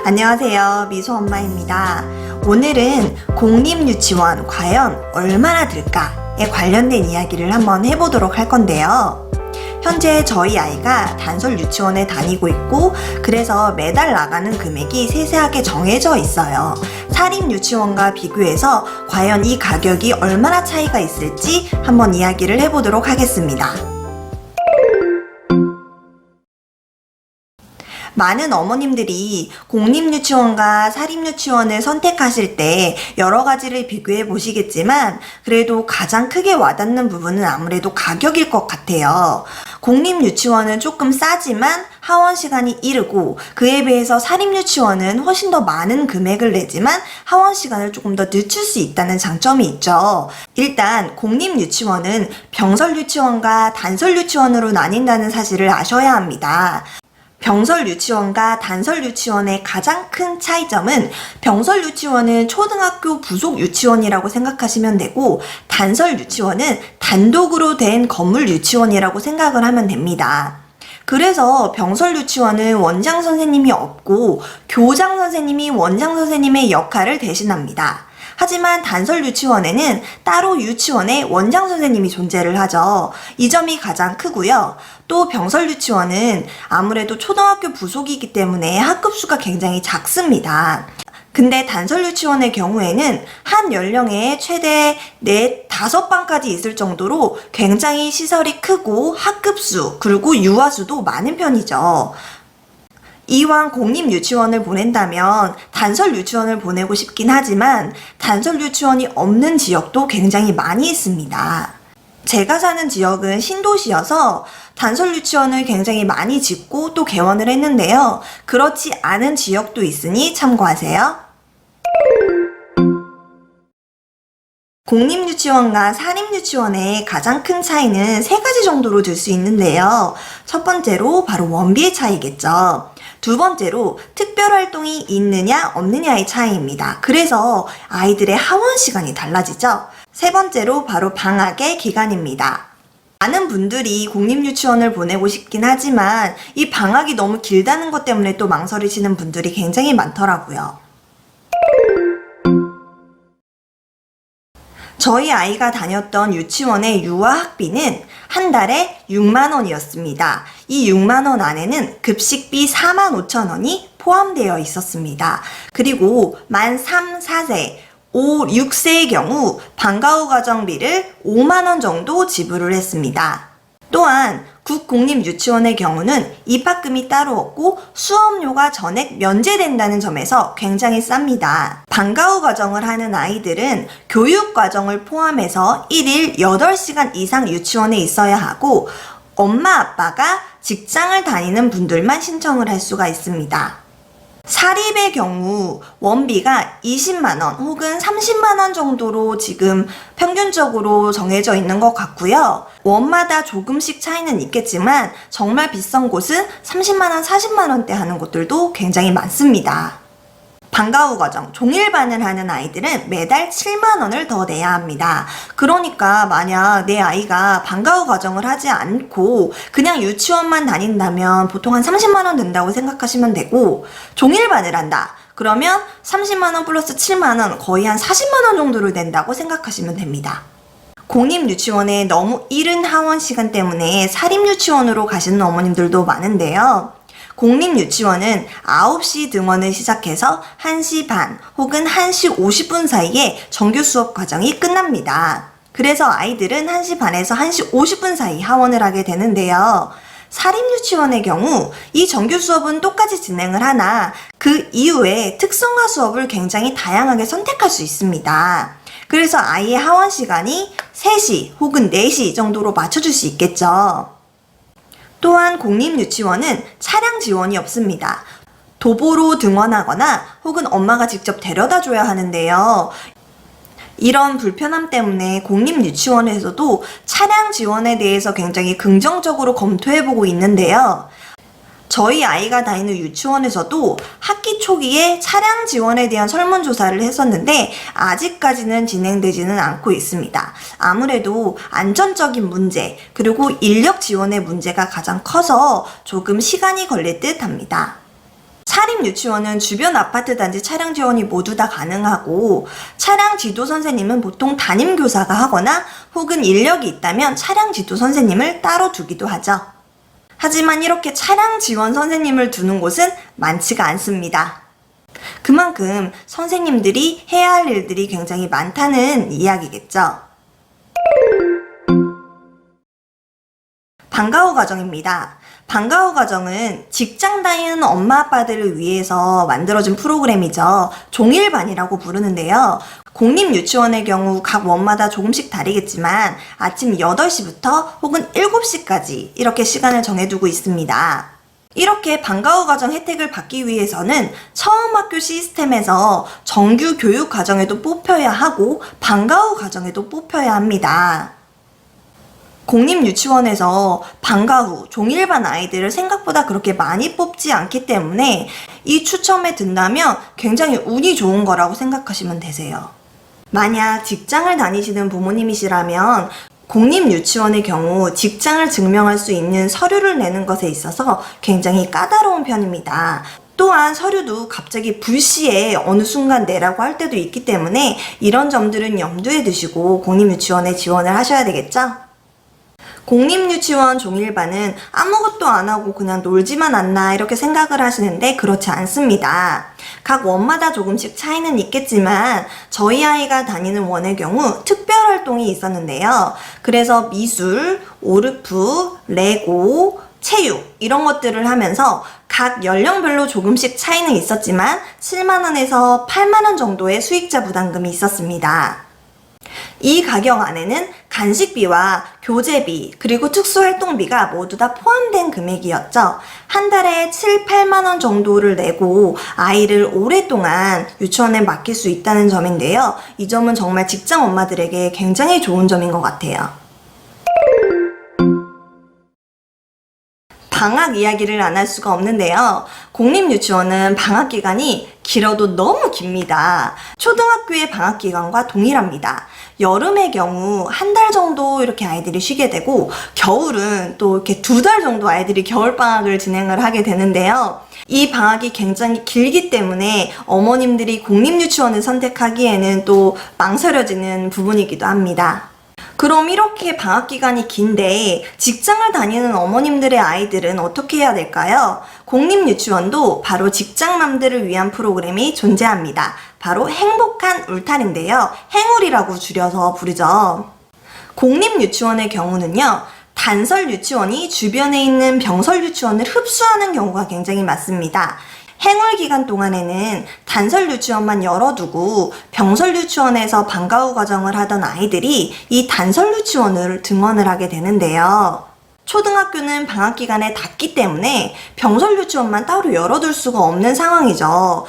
안녕하세요. 미소 엄마입니다. 오늘은 공립유치원 과연 얼마나 들까에 관련된 이야기를 한번 해보도록 할 건데요. 현재 저희 아이가 단설 유치원에 다니고 있고 그래서 매달 나가는 금액이 세세하게 정해져 있어요. 사립 유치원과 비교해서 과연 이 가격이 얼마나 차이가 있을지 한번 이야기를 해보도록 하겠습니다. 많은 어머님들이 공립유치원과 사립유치원을 선택하실 때 여러 가지를 비교해 보시겠지만 그래도 가장 크게 와닿는 부분은 아무래도 가격일 것 같아요. 공립유치원은 조금 싸지만 하원 시간이 이르고 그에 비해서 사립유치원은 훨씬 더 많은 금액을 내지만 하원 시간을 조금 더 늦출 수 있다는 장점이 있죠. 일단 공립유치원은 병설유치원과 단설유치원으로 나뉜다는 사실을 아셔야 합니다. 병설 유치원과 단설 유치원의 가장 큰 차이점은 병설 유치원은 초등학교 부속 유치원이라고 생각하시면 되고 단설 유치원은 단독으로 된 건물 유치원이라고 생각을 하면 됩니다. 그래서 병설 유치원은 원장 선생님이 없고 교장 선생님이 원장 선생님의 역할을 대신합니다. 하지만 단설 유치원에는 따로 유치원에 원장 선생님이 존재를 하죠. 이 점이 가장 크고요. 또 병설 유치원은 아무래도 초등학교 부속이기 때문에 학급수가 굉장히 작습니다. 근데 단설 유치원의 경우에는 한 연령에 최대 4, 5반까지 있을 정도로 굉장히 시설이 크고 학급수 그리고 유아수도 많은 편이죠. 이왕 공립유치원을 보낸다면 단설 유치원을 보내고 싶긴 하지만 단설 유치원이 없는 지역도 굉장히 많이 있습니다. 제가 사는 지역은 신도시여서 단설 유치원을 굉장히 많이 짓고 또 개원을 했는데요. 그렇지 않은 지역도 있으니 참고하세요. 공립유치원과 사립유치원의 가장 큰 차이는 3가지 정도로 들 수 있는데요. 첫 번째로 바로 원비의 차이겠죠. 두 번째로 특별활동이 있느냐 없느냐의 차이입니다. 그래서 아이들의 하원 시간이 달라지죠. 세 번째로 바로 방학의 기간입니다. 많은 분들이 공립유치원을 보내고 싶긴 하지만 이 방학이 너무 길다는 것 때문에 또 망설이시는 분들이 굉장히 많더라고요. 저희 아이가 다녔던 유치원의 유아학비는 한 달에 6만 원이었습니다. 이 6만 원 안에는 급식비 4만 5천 원이 포함되어 있었습니다. 그리고 만 3, 4세, 5, 6세의 경우 방과 후 가정비를 5만 원 정도 지불을 했습니다. 또한 국공립유치원의 경우는 입학금이 따로 없고 수업료가 전액 면제된다는 점에서 굉장히 쌉니다. 방과 후 과정을 하는 아이들은 교육과정을 포함해서 1일 8시간 이상 유치원에 있어야 하고 엄마 아빠가 직장을 다니는 분들만 신청을 할 수가 있습니다. 사립의 경우 원비가 20만원 혹은 30만원 정도로 지금 평균적으로 정해져 있는 것 같고요. 원마다 조금씩 차이는 있겠지만 정말 비싼 곳은 30만원, 40만원대 하는 곳들도 굉장히 많습니다. 방과 후 과정, 종일반을 하는 아이들은 매달 7만원을 더 내야 합니다. 그러니까 만약 내 아이가 방과 후 과정을 하지 않고 그냥 유치원만 다닌다면 보통 한 30만원 든다고 생각하시면 되고 종일반을 한다. 그러면 30만원 플러스 7만원 거의 한 40만원 정도를 낸다고 생각하시면 됩니다. 공립유치원에 너무 이른 하원 시간 때문에 사립유치원으로 가시는 어머님들도 많은데요. 공립유치원은 9시 등원을 시작해서 1시 반 혹은 1시 50분 사이에 정규 수업 과정이 끝납니다. 그래서 아이들은 1시 반에서 1시 50분 사이 하원을 하게 되는데요. 사립유치원의 경우 이 정규 수업은 똑같이 진행을 하나 그 이후에 특성화 수업을 굉장히 다양하게 선택할 수 있습니다. 그래서 아이의 하원 시간이 3시 혹은 4시 정도로 맞춰줄 수 있겠죠. 또한 공립유치원은 차량 지원이 없습니다. 도보로 등원하거나 혹은 엄마가 직접 데려다 줘야 하는데요. 이런 불편함 때문에 공립유치원에서도 차량 지원에 대해서 굉장히 긍정적으로 검토해보고 있는데요. 저희 아이가 다니는 유치원에서도 학기 초기에 차량 지원에 대한 설문조사를 했었는데 아직까지는 진행되지는 않고 있습니다. 아무래도 안전적인 문제 그리고 인력 지원의 문제가 가장 커서 조금 시간이 걸릴 듯 합니다. 사립유치원은 주변 아파트 단지 차량 지원이 모두 다 가능하고 차량 지도 선생님은 보통 담임교사가 하거나 혹은 인력이 있다면 차량 지도 선생님을 따로 두기도 하죠. 하지만 이렇게 차량 지원 선생님을 두는 곳은 많지가 않습니다. 그만큼 선생님들이 해야 할 일들이 굉장히 많다는 이야기겠죠. 방과 후 과정입니다. 방과 후 과정은 직장 다니는 엄마 아빠들을 위해서 만들어진 프로그램이죠. 종일반이라고 부르는데요. 공립유치원의 경우 각 원마다 조금씩 다르겠지만 아침 8시부터 혹은 7시까지 이렇게 시간을 정해두고 있습니다. 이렇게 방과 후 과정 혜택을 받기 위해서는 처음 학교 시스템에서 정규 교육 과정에도 뽑혀야 하고 방과 후 과정에도 뽑혀야 합니다. 공립유치원에서 방과 후 종일반 아이들을 생각보다 그렇게 많이 뽑지 않기 때문에 이 추첨에 든다면 굉장히 운이 좋은 거라고 생각하시면 되세요. 만약 직장을 다니시는 부모님이시라면 공립유치원의 경우 직장을 증명할 수 있는 서류를 내는 것에 있어서 굉장히 까다로운 편입니다. 또한 서류도 갑자기 불시에 어느 순간 내라고 할 때도 있기 때문에 이런 점들은 염두에 두시고 공립유치원에 지원을 하셔야 되겠죠? 공립유치원 종일반은 아무것도 안 하고 그냥 놀지만 않나 이렇게 생각을 하시는데 그렇지 않습니다. 각 원마다 조금씩 차이는 있겠지만 저희 아이가 다니는 원의 경우 특별활동이 있었는데요. 그래서 미술, 오르프, 레고, 체육 이런 것들을 하면서 각 연령별로 조금씩 차이는 있었지만 7만원에서 8만원 정도의 수익자 부담금이 있었습니다. 이 가격 안에는 간식비와 교재비 그리고 특수활동비가 모두 다 포함된 금액이었죠. 한 달에 7, 8만원 정도를 내고 아이를 오랫동안 유치원에 맡길 수 있다는 점인데요. 이 점은 정말 직장 엄마들에게 굉장히 좋은 점인 것 같아요. 방학 이야기를 안 할 수가 없는데요. 공립유치원은 방학 기간이 길어도 너무 깁니다. 초등학교의 방학 기간과 동일합니다. 여름의 경우 한 달 정도 이렇게 아이들이 쉬게 되고 겨울은 또 이렇게 2달 정도 아이들이 겨울방학을 진행을 하게 되는데요. 이 방학이 굉장히 길기 때문에 어머님들이 공립유치원을 선택하기에는 또 망설여지는 부분이기도 합니다. 그럼 이렇게 방학 기간이 긴데 직장을 다니는 어머님들의 아이들은 어떻게 해야 될까요? 공립유치원도 바로 직장맘들을 위한 프로그램이 존재합니다. 바로 행복한 울타리인데요. 행울이라고 줄여서 부르죠. 공립유치원의 경우는요. 단설 유치원이 주변에 있는 병설 유치원을 흡수하는 경우가 굉장히 많습니다. 행울 기간 동안에는 단설 유치원만 열어두고 병설 유치원에서 방과 후 과정을 하던 아이들이 이 단설 유치원을 등원을 하게 되는데요. 초등학교는 방학 기간에 닫기 때문에 병설 유치원만 따로 열어둘 수가 없는 상황이죠.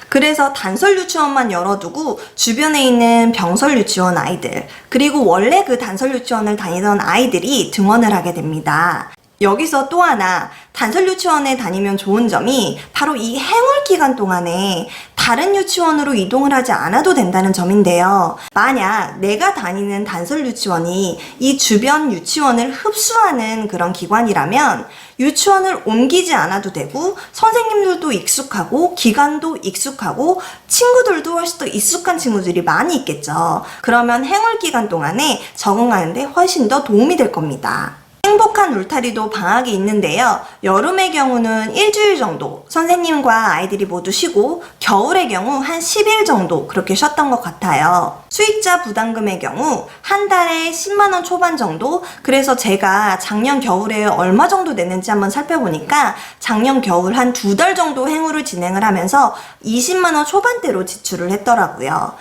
그래서 단설 유치원만 열어두고 주변에 있는 병설 유치원 아이들 그리고 원래 그 단설 유치원을 다니던 아이들이 등원을 하게 됩니다. 여기서 또 하나 단설 유치원에 다니면 좋은 점이 바로 이 행울 기간 동안에 다른 유치원으로 이동을 하지 않아도 된다는 점인데요. 만약 내가 다니는 단설 유치원이 이 주변 유치원을 흡수하는 그런 기관이라면 유치원을 옮기지 않아도 되고 선생님들도 익숙하고 기관도 익숙하고 친구들도 훨씬 더 익숙한 친구들이 많이 있겠죠. 그러면 행울 기간 동안에 적응하는데 훨씬 더 도움이 될 겁니다. 행복한 울타리도 방학이 있는데요. 여름의 경우는 일주일 정도 선생님과 아이들이 모두 쉬고 겨울의 경우 한 10일 정도 그렇게 쉬었던 것 같아요. 수익자 부담금의 경우 한 달에 10만원 초반 정도. 그래서 제가 작년 겨울에 얼마 정도 냈는지 한번 살펴보니까 작년 겨울 한 2달 정도 행우를 진행을 하면서 20만원 초반대로 지출을 했더라고요.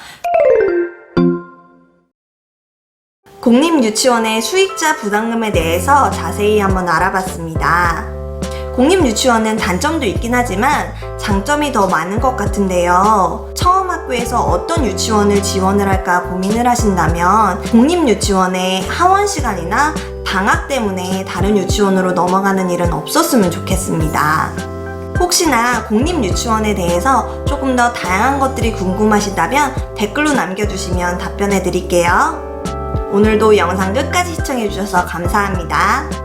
공립유치원의 수익자 부담금에 대해서 자세히 한번 알아봤습니다. 공립유치원은 단점도 있긴 하지만 장점이 더 많은 것 같은데요. 처음 학교에서 어떤 유치원을 지원을 할까 고민을 하신다면 공립유치원의 하원 시간이나 방학 때문에 다른 유치원으로 넘어가는 일은 없었으면 좋겠습니다. 혹시나 공립유치원에 대해서 조금 더 다양한 것들이 궁금하시다면 댓글로 남겨주시면 답변해 드릴게요. 오늘도 영상 끝까지 시청해주셔서 감사합니다.